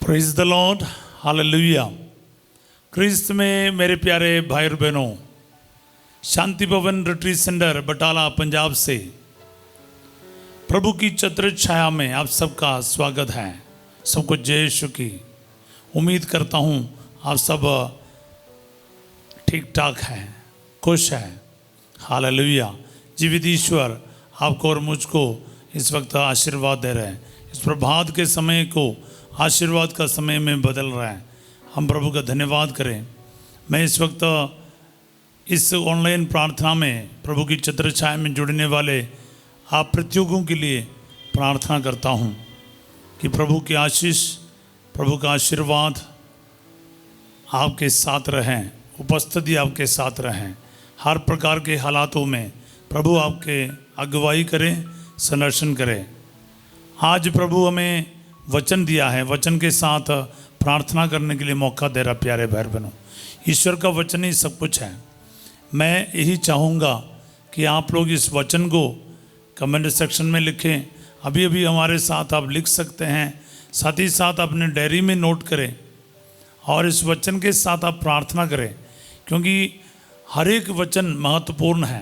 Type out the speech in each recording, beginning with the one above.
Praise the lord, hallelujah. Christ में मेरे प्यारे भाई और बहनों, शांति भवन रिट्रीट सेंटर बटाला पंजाब से प्रभु की छत्र छाया में आप सबका स्वागत है। सबको जय यीशु की। उम्मीद करता हूँ आप सब ठीक ठाक हैं, खुश हैं। हालेलुया। जीवित ईश्वर आपको और मुझको इस वक्त आशीर्वाद दे रहे हैं। इस प्रभात के समय को आशीर्वाद का समय में बदल रहा है। हम प्रभु का धन्यवाद करें। मैं इस वक्त इस ऑनलाइन प्रार्थना में प्रभु की छत्र छाया में जुड़ने वाले आप प्रत्येकों के लिए प्रार्थना करता हूं कि प्रभु की आशीष, प्रभु का आशीर्वाद आपके साथ रहें, उपस्थिति आपके साथ रहें। हर प्रकार के हालातों में प्रभु आपके अगुवाई करें, संरक्षण करें। आज प्रभु हमें वचन दिया है, वचन के साथ प्रार्थना करने के लिए मौका दे रहा। प्यारे भाई बहनों, ईश्वर का वचन ही सब कुछ है। मैं यही चाहूँगा कि आप लोग इस वचन को कमेंट सेक्शन में लिखें। अभी अभी हमारे साथ आप लिख सकते हैं, साथ ही साथ अपने डायरी में नोट करें और इस वचन के साथ आप प्रार्थना करें, क्योंकि हर एक वचन महत्वपूर्ण है।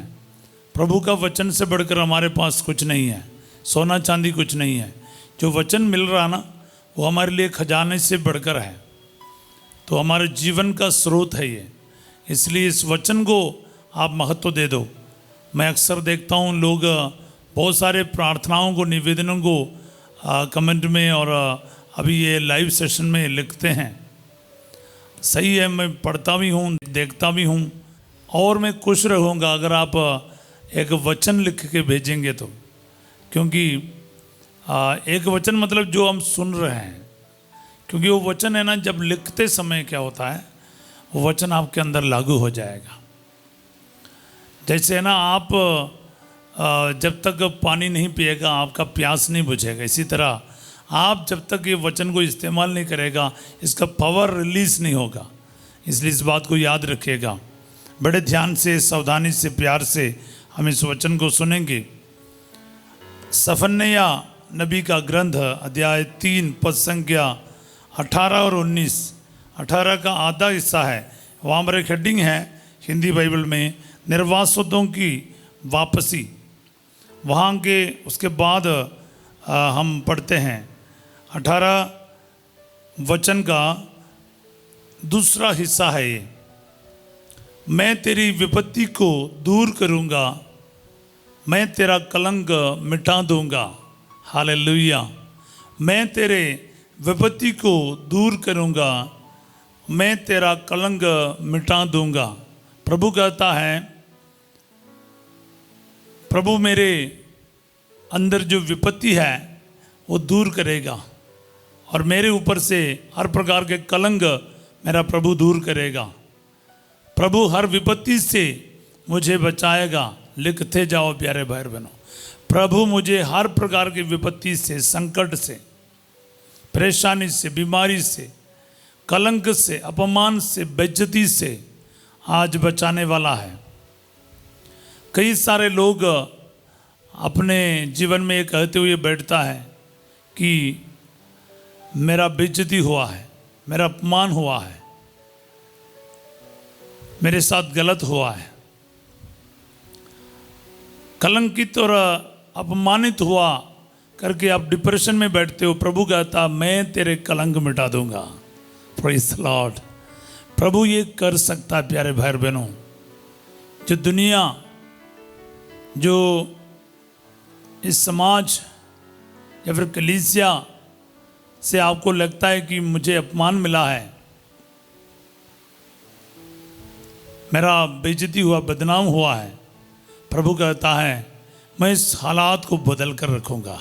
प्रभु का वचन से बढ़कर हमारे पास कुछ नहीं है, सोना चांदी कुछ नहीं है। जो वचन मिल रहा ना, वो हमारे लिए खजाने से बढ़कर है, तो हमारे जीवन का स्रोत है ये। इसलिए इस वचन को आप महत्व दे दो। मैं अक्सर देखता हूँ लोग बहुत सारे प्रार्थनाओं को, निवेदनों को कमेंट में और अभी ये लाइव सेशन में लिखते हैं। सही है, मैं पढ़ता भी हूँ, देखता भी हूँ, और मैं खुश रहूँगा अगर आप एक वचन लिख के भेजेंगे तो। क्योंकि एक वचन मतलब जो हम सुन रहे हैं, क्योंकि वो वचन है ना, जब लिखते समय क्या होता है, वो वचन आपके अंदर लागू हो जाएगा। जैसे है ना, आप जब तक पानी नहीं पिएगा आपका प्यास नहीं बुझेगा। इसी तरह आप जब तक ये वचन को इस्तेमाल नहीं करेगा, इसका पावर रिलीज नहीं होगा। इसलिए इस बात को याद रखिएगा। बड़े ध्यान से, सावधानी से, प्यार से हम इस वचन को सुनेंगे। सफन्याह नबी का ग्रंथ अध्याय 3 पद संख्या 18 और 19। 18 का आधा हिस्सा है, वहाँ पर एक हेडिंग है हिंदी बाइबल में, निर्वासितों की वापसी। वहाँ के उसके बाद हम पढ़ते हैं 18 वचन का दूसरा हिस्सा है ये। मैं तेरी विपत्ति को दूर करूँगा, मैं तेरा कलंक मिटा दूंगा। हालेलुया। मैं तेरे विपत्ति को दूर करूंगा, मैं तेरा कलंक मिटा दूंगा। प्रभु कहता है, प्रभु मेरे अंदर जो विपत्ति है वो दूर करेगा, और मेरे ऊपर से हर प्रकार के कलंक मेरा प्रभु दूर करेगा। प्रभु हर विपत्ति से मुझे बचाएगा। लिखते जाओ प्यारे भाई बहनों, प्रभु मुझे हर प्रकार की विपत्ति से, संकट से, परेशानी से, बीमारी से, कलंक से, अपमान से, बेइज्जती से आज बचाने वाला है। कई सारे लोग अपने जीवन में ये कहते हुए बैठता है कि मेरा बेइज्जती हुआ है, मेरा अपमान हुआ है, मेरे साथ गलत हुआ है, कलंकित और अपमानित हुआ करके आप डिप्रेशन में बैठते हो। प्रभु कहता, मैं तेरे कलंक मिटा दूंगा। Praise the Lord. प्रभु ये कर सकता है प्यारे भाई बहनों। जो दुनिया, जो इस समाज या फिर कलीसिया से आपको लगता है कि मुझे अपमान मिला है, मेरा बेइज्जती हुआ, बदनाम हुआ है, प्रभु कहता है मैं इस हालात को बदल कर रखूँगा।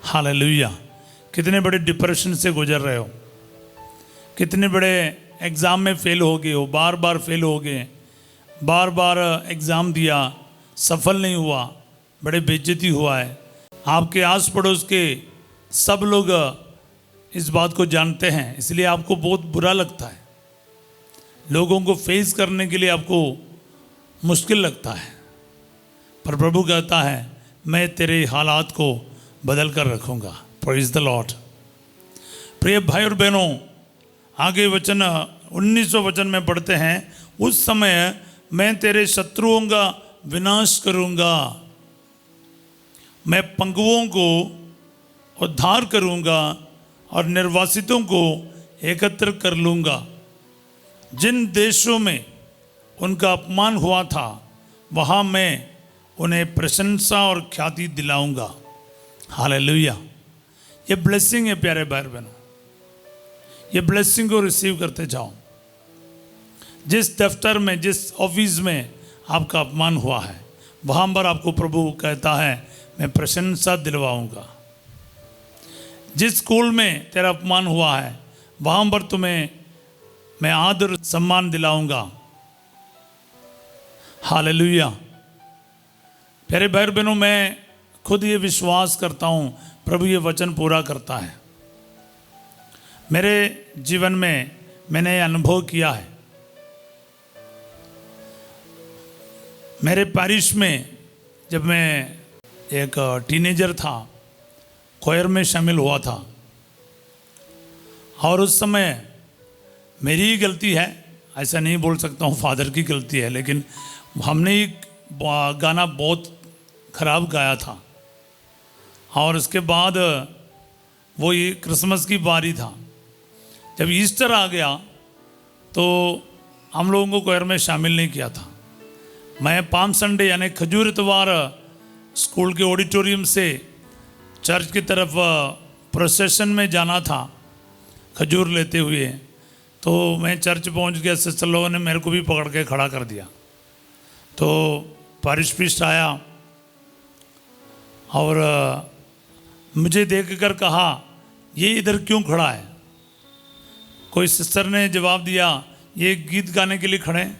हालेलुया। कितने बड़े डिप्रेशन से गुजर रहे हो, कितने बड़े एग्ज़ाम में फ़ेल हो गए हो, बार बार फेल हो गए, बार बार एग्ज़ाम दिया, सफल नहीं हुआ, बड़े बेइज्जती हुआ है। आपके आस पड़ोस के सब लोग इस बात को जानते हैं, इसलिए आपको बहुत बुरा लगता है। लोगों को फेस करने के लिए आपको मुश्किल लगता है, पर प्रभु कहता है मैं तेरे हालात को बदल कर रखूँगा। Praise the Lord. प्रिय भाई और बहनों, आगे वचन 19वां वचन में पढ़ते हैं, उस समय मैं तेरे शत्रुओं का विनाश करूंगा, मैं पंगुओं को उद्धार करूंगा और निर्वासितों को एकत्र कर लूंगा। जिन देशों में उनका अपमान हुआ था वहाँ मैं उन्हें प्रशंसा और ख्याति दिलाऊंगा। हालेलुया। ये ब्लेसिंग है प्यारे भाई बहनों, ये ब्लेसिंग को रिसीव करते जाओ। जिस दफ्तर में, जिस ऑफिस में आपका अपमान हुआ है वहाँ पर आपको प्रभु कहता है मैं प्रशंसा दिलवाऊंगा। जिस स्कूल में तेरा अपमान हुआ है वहाँ पर तुम्हें मैं आदर सम्मान दिलाऊंगा। हालेलुया। प्यारे भाई बहनों, मैं खुद ये विश्वास करता हूँ प्रभु ये वचन पूरा करता है। मेरे जीवन में मैंने अनुभव किया है। मेरे पैरिश में जब मैं एक टीनेजर था, क्वायर में शामिल हुआ था और उस समय मेरी ही गलती है, ऐसा नहीं बोल सकता हूँ फादर की गलती है, लेकिन हमने एक गाना बहुत ख़राब गाया था और उसके बाद वो ये क्रिसमस की बारी था। जब ईस्टर आ गया तो हम लोगों को क्वायर में शामिल नहीं किया था। मैं पाम संडे यानी खजूर इतवार स्कूल के ऑडिटोरियम से चर्च की तरफ प्रोसेशन में जाना था खजूर लेते हुए, तो मैं चर्च पहुंच गया। सिस्टर लोगों ने मेरे को भी पकड़ के खड़ा कर दिया। तो पारिश प्रीस्ट आया और मुझे देखकर कहा ये इधर क्यों खड़ा है। कोई सिस्टर ने जवाब दिया ये गीत गाने के लिए खड़े हैं,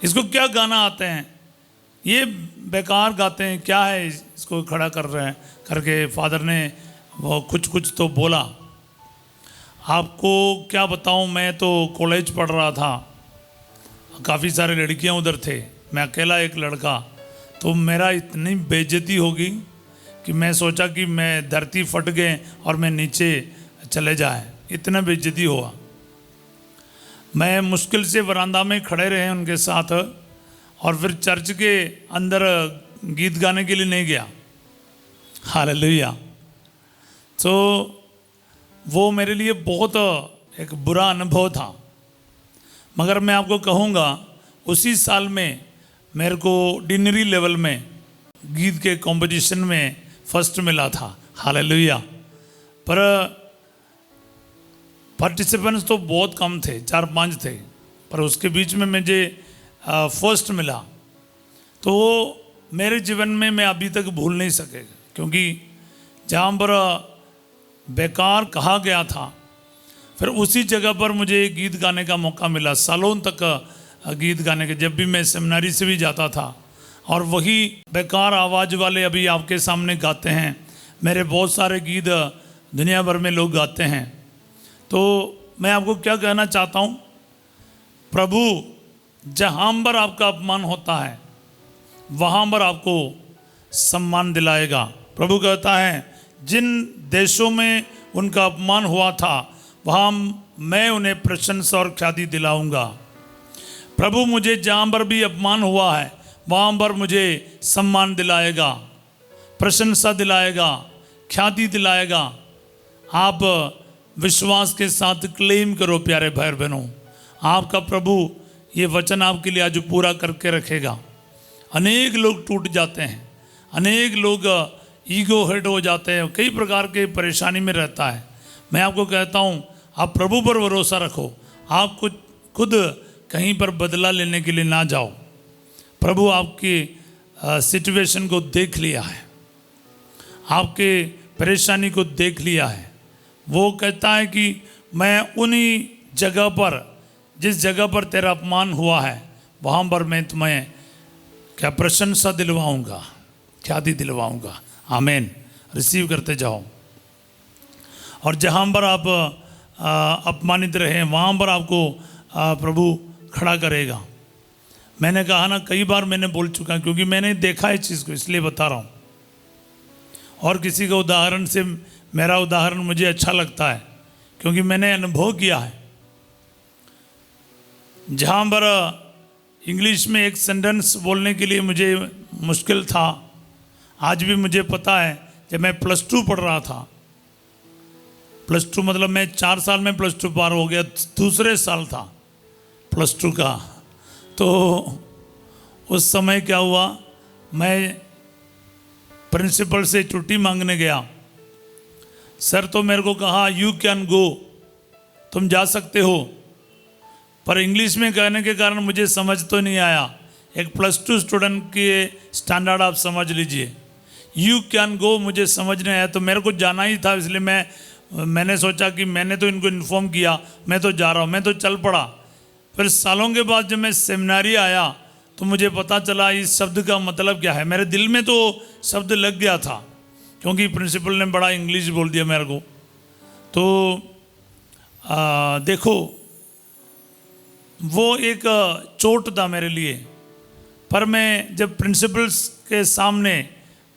इसको क्या गाना आते हैं, ये बेकार गाते हैं, क्या है इसको खड़ा कर रहे हैं करके फादर ने वो कुछ तो बोला। आपको क्या बताऊं, मैं तो कॉलेज पढ़ रहा था, काफ़ी सारे लड़कियां उधर थे, मैं अकेला एक लड़का, तो मेरा इतनी बेइज्जती होगी कि मैं सोचा कि मैं धरती फट गए और मैं नीचे चले जाए, इतना बेइज्जती हुआ। मैं मुश्किल से वरांदा में खड़े रहे उनके साथ और फिर चर्च के अंदर गीत गाने के लिए नहीं गया। हालेलुया। तो वो मेरे लिए बहुत एक बुरा अनुभव था, मगर मैं आपको कहूँगा उसी साल में मेरे को डिनरी लेवल में गीत के कंपटीशन में फर्स्ट मिला था। हालेलुया। पर पार्टिसिपेंट्स तो बहुत कम थे, 4-5 थे, पर उसके बीच में मुझे फर्स्ट मिला। तो वो मेरे जीवन में मैं अभी तक भूल नहीं सकेगा, क्योंकि जहाँ पर बेकार कहा गया था फिर उसी जगह पर मुझे गीत गाने का मौका मिला। सालों तक गीत गाने के, जब भी मैं सेमिनारी से भी जाता था और वही बेकार आवाज़ वाले अभी आपके सामने गाते हैं। मेरे बहुत सारे गीत दुनिया भर में लोग गाते हैं। तो मैं आपको क्या कहना चाहता हूँ, प्रभु जहाँ पर आपका अपमान होता है वहाँ पर आपको सम्मान दिलाएगा। प्रभु कहता है जिन देशों में उनका अपमान हुआ था वहाँ मैं उन्हें प्रशंसा और ख्याति दिलाऊंगा। प्रभु मुझे जहाँ पर भी अपमान हुआ है वहाँ पर मुझे सम्मान दिलाएगा, प्रशंसा दिलाएगा, ख्याति दिलाएगा। आप विश्वास के साथ क्लेम करो प्यारे भाई बहनों, आपका प्रभु ये वचन आपके लिए आज पूरा करके रखेगा। अनेक लोग टूट जाते हैं, अनेक लोग ईगो हर्ट हो जाते हैं, कई प्रकार के परेशानी में रहता है। मैं आपको कहता हूँ आप प्रभु पर भरोसा रखो, आप खुद कहीं पर बदला लेने के लिए ना जाओ। प्रभु आपकी सिचुएशन को देख लिया है, आपके परेशानी को देख लिया है। वो कहता है कि मैं उन्हीं जगह पर, जिस जगह पर तेरा अपमान हुआ है वहाँ पर मैं तुम्हें क्या प्रशंसा दिलवाऊंगा, ख्याति दिलवाऊंगा। आमीन। रिसीव करते जाओ। और जहाँ पर आप अपमानित रहे वहाँ पर आपको प्रभु खड़ा करेगा। मैंने कहा ना, कई बार मैंने बोल चुका, क्योंकि मैंने देखा है चीज़ को, इसलिए बता रहा हूँ। और किसी का उदाहरण से मेरा उदाहरण मुझे अच्छा लगता है, क्योंकि मैंने अनुभव किया है, जहाँ पर इंग्लिश में एक सेंटेंस बोलने के लिए मुझे मुश्किल था। आज भी मुझे पता है, जब मैं +2 पढ़ रहा था, +2 मतलब मैं 4 साल में +2 पार हो गया, दूसरे साल था +2 का। तो उस समय क्या हुआ, मैं प्रिंसिपल से छुट्टी मांगने गया। सर तो मेरे को कहा यू कैन गो, तुम जा सकते हो, पर इंग्लिश में कहने के कारण मुझे समझ तो नहीं आया। एक +2 स्टूडेंट के स्टैंडर्ड आप समझ लीजिए, यू कैन गो मुझे समझ नहीं आया। तो मेरे को जाना ही था, इसलिए मैंने सोचा कि मैंने तो इनको इन्फॉर्म किया, मैं तो जा रहा हूँ, मैं तो चल पड़ा। फिर सालों के बाद जब मैं सेमिनारी आया तो मुझे पता चला इस शब्द का मतलब क्या है। मेरे दिल में तो शब्द लग गया था, क्योंकि प्रिंसिपल ने बड़ा इंग्लिश बोल दिया मेरे को। तो देखो, वो एक चोट था मेरे लिए। पर मैं जब प्रिंसिपल्स के सामने,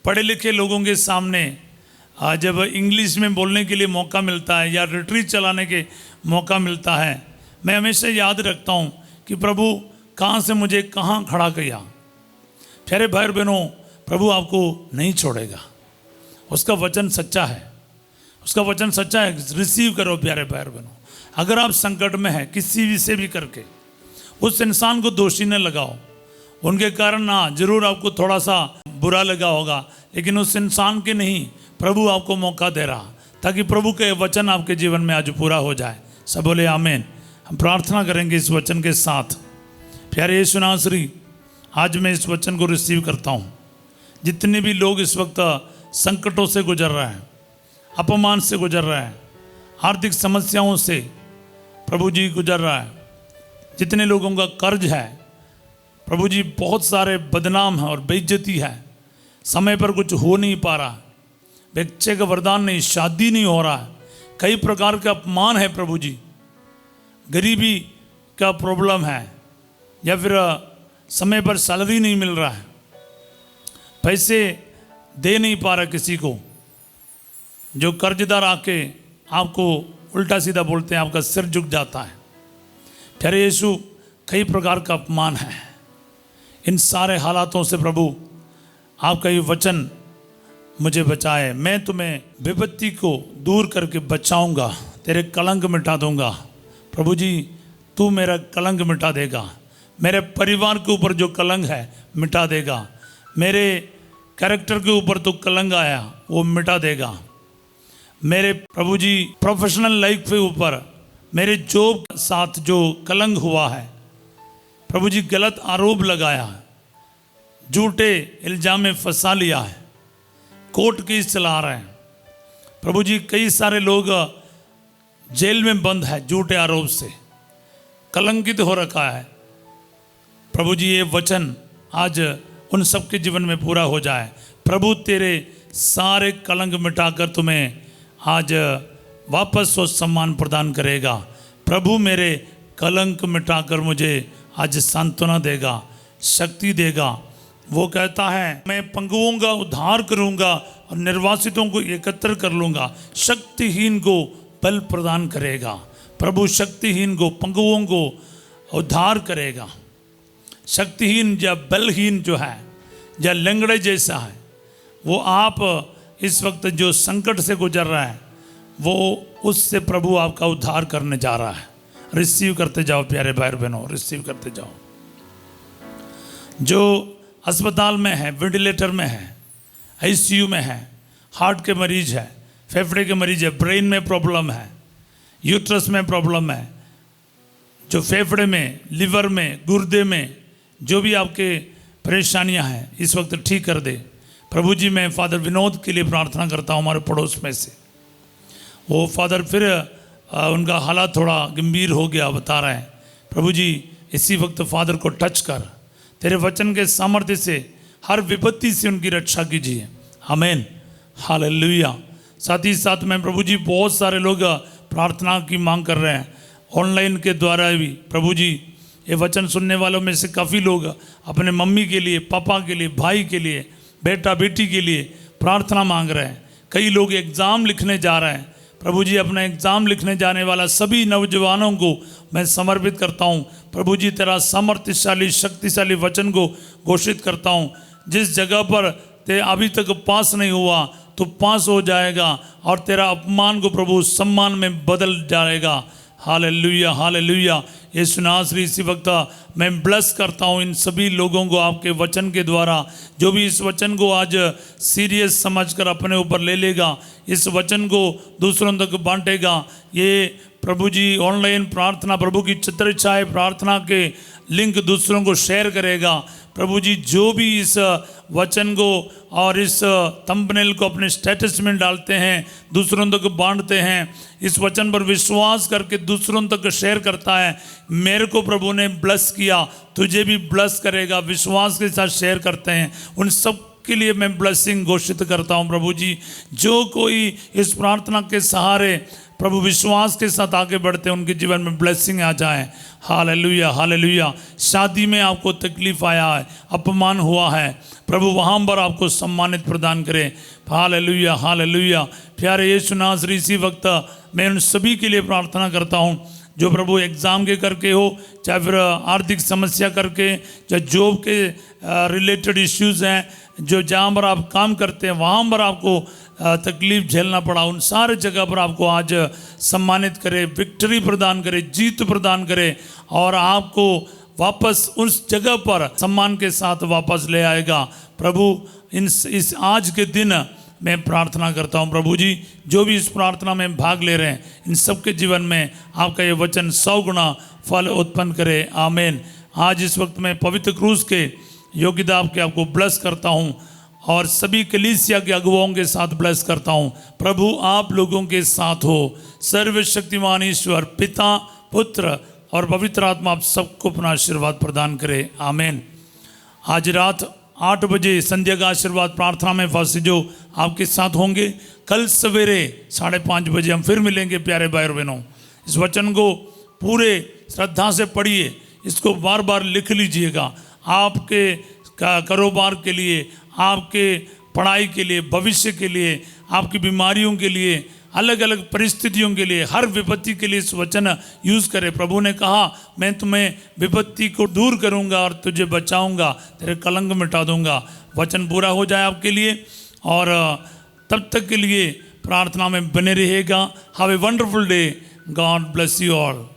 पढ़े लिखे लोगों के सामने जब इंग्लिश में बोलने के लिए मौका मिलता है या रिट्रीट चलाने के मौका मिलता है, मैं हमेशा याद रखता हूँ कि प्रभु कहाँ से मुझे कहाँ खड़ा किया। प्यारे भाई बहनों, प्रभु आपको नहीं छोड़ेगा, उसका वचन सच्चा है, उसका वचन सच्चा है। रिसीव करो प्यारे भाई बहनों। अगर आप संकट में हैं किसी भी से भी करके, उस इंसान को दोषी न लगाओ। उनके कारण ना जरूर आपको थोड़ा सा बुरा लगा होगा, लेकिन उस इंसान के नहीं, प्रभु आपको मौका दे रहा, ताकि प्रभु के वचन आपके जीवन में आज पूरा हो जाए। सब बोले आमीन। हम प्रार्थना करेंगे इस वचन के साथ। प्यारे यीशु नासरी, आज मैं इस वचन को रिसीव करता हूँ। जितने भी लोग इस वक्त संकटों से गुजर रहे हैं, अपमान से गुजर रहे हैं, आर्थिक समस्याओं से प्रभु जी गुजर रहा है, जितने लोगों का कर्ज है प्रभु जी, बहुत सारे बदनाम है और बेइज्जती है, समय पर कुछ हो नहीं पा रहा, बच्चे का वरदान नहीं, शादी नहीं हो रहा है, कई प्रकार के अपमान है प्रभु जी, गरीबी का प्रॉब्लम है, या फिर समय पर सैलरी नहीं मिल रहा है, पैसे दे नहीं पा रहा किसी को। जो कर्जदार आके आपको उल्टा सीधा बोलते हैं, आपका सिर झुक जाता है। प्यारे यीशु, कई प्रकार का अपमान है। इन सारे हालातों से प्रभु आपका ये वचन मुझे बचाए। मैं तुम्हें विपत्ति को दूर करके बचाऊंगा, तेरे कलंक मिटा दूंगा। प्रभु जी, तू मेरा कलंक मिटा देगा, मेरे परिवार के ऊपर जो कलंक है मिटा देगा, मेरे कैरेक्टर के ऊपर तो कलंक आया वो मिटा देगा, मेरे प्रभु जी प्रोफेशनल लाइफ के ऊपर, मेरे जॉब के साथ जो कलंक हुआ है प्रभु जी, गलत आरोप लगाया, झूठे इल्जाम में फंसा लिया है, कोर्ट केस चला रहे हैं प्रभु जी, कई सारे लोग जेल में बंद है झूठे आरोप से, कलंकित हो रखा है। प्रभु जी, ये वचन आज उन सबके जीवन में पूरा हो जाए। प्रभु तेरे सारे कलंक मिटाकर तुम्हें आज वापस वो सम्मान प्रदान करेगा। प्रभु मेरे कलंक मिटाकर मुझे आज सांत्वना देगा, शक्ति देगा। वो कहता है, मैं पंगुओं का उद्धार करूंगा और निर्वासितों को एकत्र कर लूंगा, शक्तिहीन को बल प्रदान करेगा। प्रभु शक्तिहीन को, पंगुओं को उद्धार करेगा। शक्तिहीन या बलहीन जो है, या लंगड़े जैसा है, वो आप इस वक्त जो संकट से गुजर रहा है, वो उससे प्रभु आपका उद्धार करने जा रहा है। रिसीव करते जाओ प्यारे भाई बहनों, रिसीव करते जाओ। जो अस्पताल में है, वेंटिलेटर में है, आईसीयू में है, हार्ट के मरीज है, फेफड़े के मरीज है, ब्रेन में प्रॉब्लम है, यूट्रस में प्रॉब्लम है, जो फेफड़े में, लिवर में, गुर्दे में जो भी आपके परेशानियां हैं इस वक्त ठीक कर दे। प्रभु जी, मैं फादर विनोद के लिए प्रार्थना करता हूँ, हमारे पड़ोस में से। वो फादर फिर उनका हालात थोड़ा गंभीर हो गया बता रहे हैं। प्रभु जी, इसी वक्त फादर को टच कर, तेरे वचन के सामर्थ्य से हर विपत्ति से उनकी रक्षा कीजिए। आमीन, हालेलुया। साथ ही साथ में प्रभु जी, बहुत सारे लोग प्रार्थना की मांग कर रहे हैं ऑनलाइन के द्वारा भी। प्रभु जी, ये वचन सुनने वालों में से काफ़ी लोग अपने मम्मी के लिए, पापा के लिए, भाई के लिए, बेटा बेटी के लिए प्रार्थना मांग रहे हैं। कई लोग एग्ज़ाम लिखने जा रहे हैं प्रभु जी अपना एग्ज़ाम लिखने जाने वाला सभी नौजवानों को मैं समर्पित करता हूँ। प्रभु जी तेरा सामर्थ्यशाली शक्तिशाली वचन को घोषित करता हूँ। जिस जगह पर ते अभी तक पास नहीं हुआ तो पास हो जाएगा और तेरा अपमान को प्रभु सम्मान में बदल जाएगा। Hallelujah hallelujah. यीशु नासरी इसी वक्त मैं ब्लेस करता हूँ इन सभी लोगों को आपके वचन के द्वारा, जो भी इस वचन को आज सीरियस समझकर अपने ऊपर ले लेगा, इस वचन को दूसरों तक बांटेगा। ये प्रभु जी ऑनलाइन प्रार्थना, प्रभु की चित्रछाया प्रार्थना के लिंक दूसरों को शेयर करेगा। प्रभु जी जो भी इस वचन को और इस थंबनेल को अपने स्टेटस में डालते हैं, दूसरों तक बांटते हैं, इस वचन पर विश्वास करके दूसरों तक शेयर करता है, मेरे को प्रभु ने ब्लेस किया, तुझे भी ब्लेस करेगा। विश्वास के साथ शेयर करते हैं, उन सब के लिए मैं ब्लेसिंग घोषित करता हूं। प्रभु जी जो कोई इस प्रार्थना के सहारे प्रभु विश्वास के साथ आगे बढ़ते हैं, उनके जीवन में ब्लेसिंग आ जाए। Hallelujah hallelujah. शादी में आपको तकलीफ आया है, अपमान हुआ है, प्रभु वहाँ पर आपको सम्मानित प्रदान करे। Hallelujah hallelujah. प्यारे यीशु नासरी इसी वक्त मैं उन सभी के लिए प्रार्थना करता हूँ जो प्रभु एग्ज़ाम के करके हो, चाहे फिर आर्थिक समस्या करके, चाहे जॉब के रिलेटेड इश्यूज़ हैं, जो जहाँ पर आप काम करते हैं वहाँ पर आपको तकलीफ झेलना पड़ा, उन सारे जगह पर आपको आज सम्मानित करे, विक्ट्री प्रदान करे, जीत प्रदान करे और आपको वापस उस जगह पर सम्मान के साथ वापस ले आएगा। प्रभु इस आज के दिन मैं प्रार्थना करता हूँ प्रभु जी, जो भी इस प्रार्थना में भाग ले रहे हैं, इन सबके जीवन में आपका ये वचन 100 गुना फल उत्पन्न करे। आमीन। आज इस वक्त मैं पवित्र क्रूस के योग्यता के आपको ब्लेस करता हूँ और सभी कलीसिया के अगुवाओं के साथ ब्लेस करता हूँ। प्रभु आप लोगों के साथ हो। सर्वशक्तिमान ईश्वर पिता, पुत्र और पवित्र आत्मा आप सबको अपना आशीर्वाद प्रदान करे। आमीन। आज रात 8 बजे संध्या का आशीर्वाद प्रार्थना में फंसे जो आपके साथ होंगे। कल सवेरे 5:30 बजे हम फिर मिलेंगे। प्यारे भाई और बहनों, इस वचन को पूरे श्रद्धा से पढ़िए, इसको बार बार लिख लीजिएगा। आपके कारोबार के लिए, आपके पढ़ाई के लिए, भविष्य के लिए, आपकी बीमारियों के लिए, अलग अलग परिस्थितियों के लिए, हर विपत्ति के लिए इस वचन यूज़ करें। प्रभु ने कहा मैं तुम्हें विपत्ति को दूर करूंगा और तुझे बचाऊंगा, तेरे कलंक मिटा दूंगा। वचन पूरा हो जाए आपके लिए और तब तक के लिए प्रार्थना में बने रहिएगा। Have a wonderful day. God bless you all.